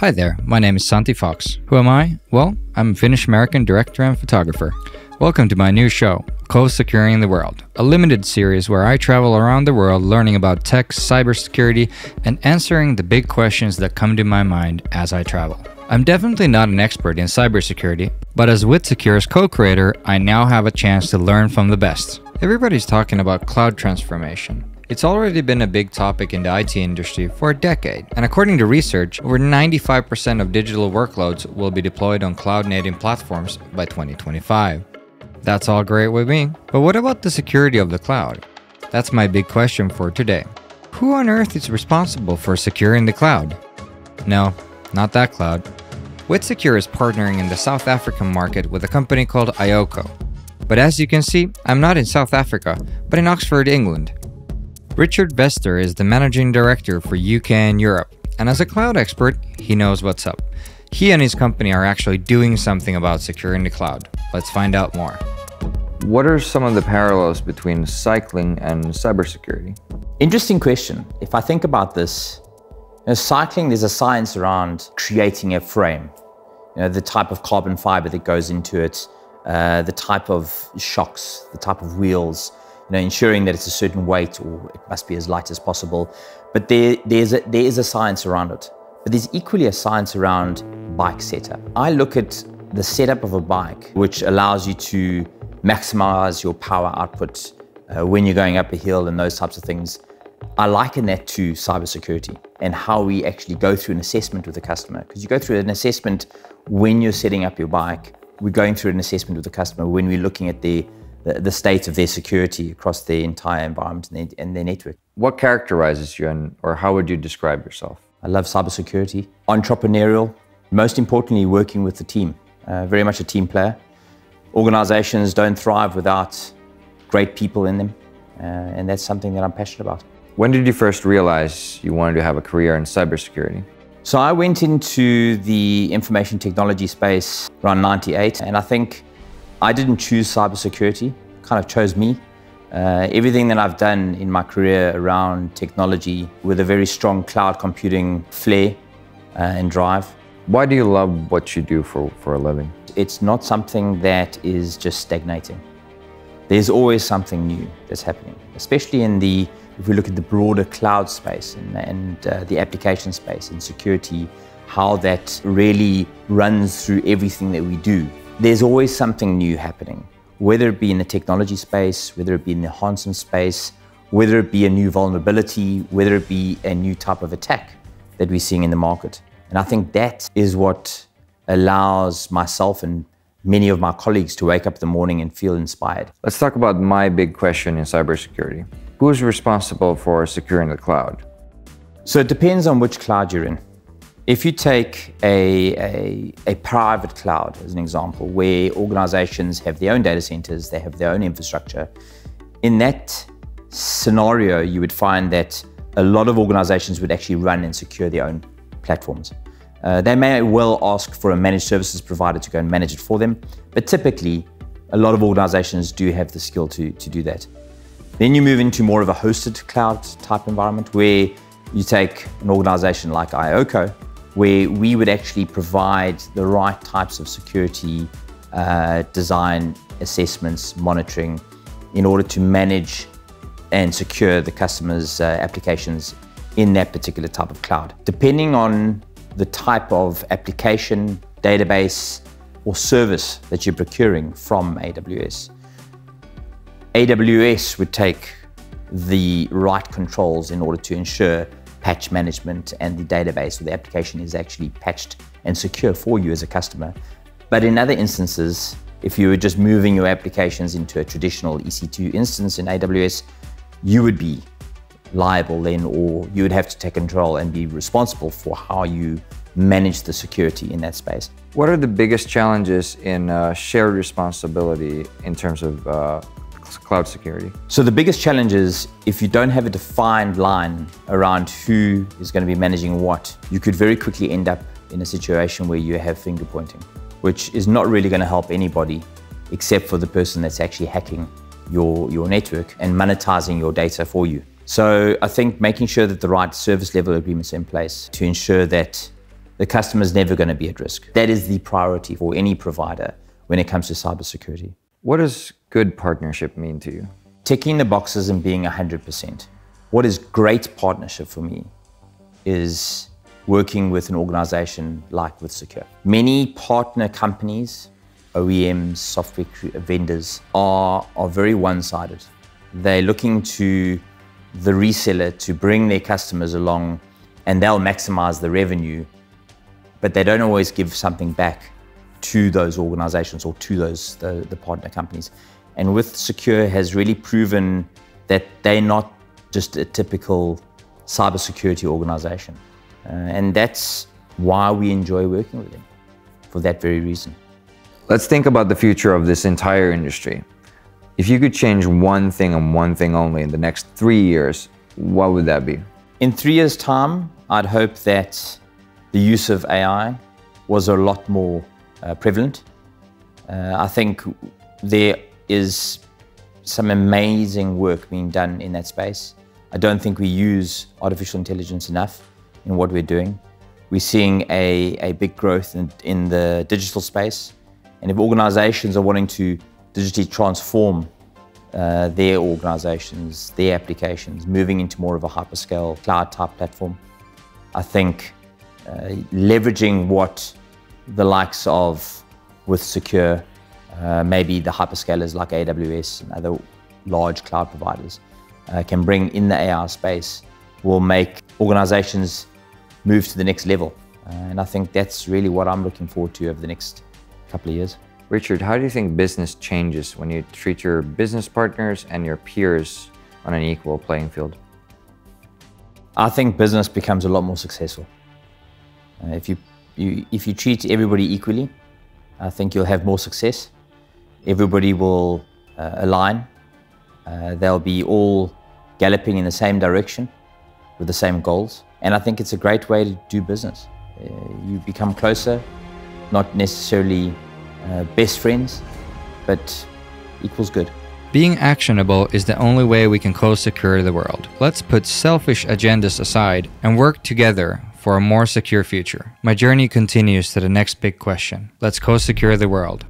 Hi there, my name is Santi Fox. Who am I? Well, I'm a Finnish-American director and photographer. Welcome to my new show, Co-Securing the World, a limited series where I travel around the world learning about tech, cybersecurity, and answering the big questions that come to my mind as I travel. I'm definitely not an expert in cybersecurity, but as WithSecure's co-creator, I now have a chance to learn from the best. Everybody's talking about cloud transformation. It's already been a big topic in the IT industry for a decade, and according to research, over 95% of digital workloads will be deployed on cloud-native platforms by 2025. That's all great with me, but what about the security of the cloud? That's my big question for today. Who on earth is responsible for securing the cloud? No, not that cloud. WithSecure is partnering in the South African market with a company called iOCO. But as you can see, I'm not in South Africa, but in Oxford, England. Richard Vester is the managing director for UK and Europe, and as a cloud expert, he knows what's up. He and his company are actually doing something about securing the cloud. Let's find out more. What are some of the parallels between cycling and cybersecurity? Interesting question. If I think about this, cycling, there's a science around creating a frame. The type of carbon fiber that goes into it, the type of shocks, the type of wheels, ensuring that it's a certain weight or it must be as light as possible. But there is a science around it. But there's equally a science around bike setup. I look at the setup of a bike, which allows you to maximize your power output when you're going up a hill and those types of things. I liken that to cybersecurity and how we actually go through an assessment with the customer. Because you go through an assessment when you're setting up your bike. We're going through an assessment with the customer when we're looking at the state of their security across their entire environment and their network. What characterizes you, or how would you describe yourself? I love cybersecurity, entrepreneurial, most importantly, working with the team. Very much a team player. Organizations don't thrive without great people in them, and that's something that I'm passionate about. When did you first realize you wanted to have a career in cybersecurity? So I went into the information technology space around '98, and I think I didn't choose cybersecurity, it kind of chose me. Everything that I've done in my career around technology with a very strong cloud computing flair and drive. Why do you love what you do for a living? It's not something that is just stagnating. There's always something new that's happening, especially if we look at the broader cloud space and the application space and security, how that really runs through everything that we do. There's always something new happening, whether it be in the technology space, whether it be in the enhancement space, whether it be a new vulnerability, whether it be a new type of attack that we're seeing in the market. And I think that is what allows myself and many of my colleagues to wake up in the morning and feel inspired. Let's talk about my big question in cybersecurity. Who's responsible for securing the cloud? So it depends on which cloud you're in. If you take a private cloud as an example, where organizations have their own data centers, they have their own infrastructure, in that scenario, you would find that a lot of organizations would actually run and secure their own platforms. They may well ask for a managed services provider to go and manage it for them, but typically, a lot of organizations do have the skill to do that. Then you move into more of a hosted cloud type environment, where you take an organization like iOCO, where we would actually provide the right types of security, design, assessments, monitoring, in order to manage and secure the customer's applications in that particular type of cloud. Depending on the type of application, database, or service that you're procuring from AWS, AWS would take the right controls in order to ensure patch management and the database or the application is actually patched and secure for you as a customer. But in other instances, if you were just moving your applications into a traditional EC2 instance in AWS, you would be liable then, or you would have to take control and be responsible for how you manage the security in that space. What are the biggest challenges in shared responsibility in terms of cloud security? So the biggest challenge is if you don't have a defined line around who is going to be managing what, you could very quickly end up in a situation where you have finger pointing, which is not really going to help anybody except for the person that's actually hacking your network and monetizing your data for you. So I think making sure that the right service level agreements are in place to ensure that the customer's never going to be at risk. That is the priority for any provider when it comes to cybersecurity. What does good partnership mean to you? Ticking the boxes and being 100%. What is great partnership for me is working with an organization like WithSecure. Many partner companies, OEMs, software vendors are very one-sided. They're looking to the reseller to bring their customers along, and they'll maximize the revenue, but they don't always give something back to those organizations or to the partner companies. And WithSecure has really proven that they're not just a typical cybersecurity organization. And that's why we enjoy working with them, for that very reason. Let's think about the future of this entire industry. If you could change one thing and one thing only in the next 3 years, what would that be? In 3 years' time, I'd hope that the use of AI was a lot more prevalent. I think there is some amazing work being done in that space. I don't think we use artificial intelligence enough in what we're doing. We're seeing a big growth in the digital space. And if organizations are wanting to digitally transform their organizations, their applications, moving into more of a hyperscale cloud type platform, I think leveraging what the likes of WithSecure, maybe the hyperscalers like AWS and other large cloud providers can bring in the AI space will make organizations move to the next level. And I think that's really what I'm looking forward to over the next couple of years. Richard, how do you think business changes when you treat your business partners and your peers on an equal playing field? I think business becomes a lot more successful. If you treat everybody equally, I think you'll have more success. Everybody will align. They'll be all galloping in the same direction with the same goals. And I think it's a great way to do business. You become closer, not necessarily best friends, but equals good. Being actionable is the only way we can co-secure the world. Let's put selfish agendas aside and work together for a more secure future. My journey continues to the next big question. Let's co-secure the world.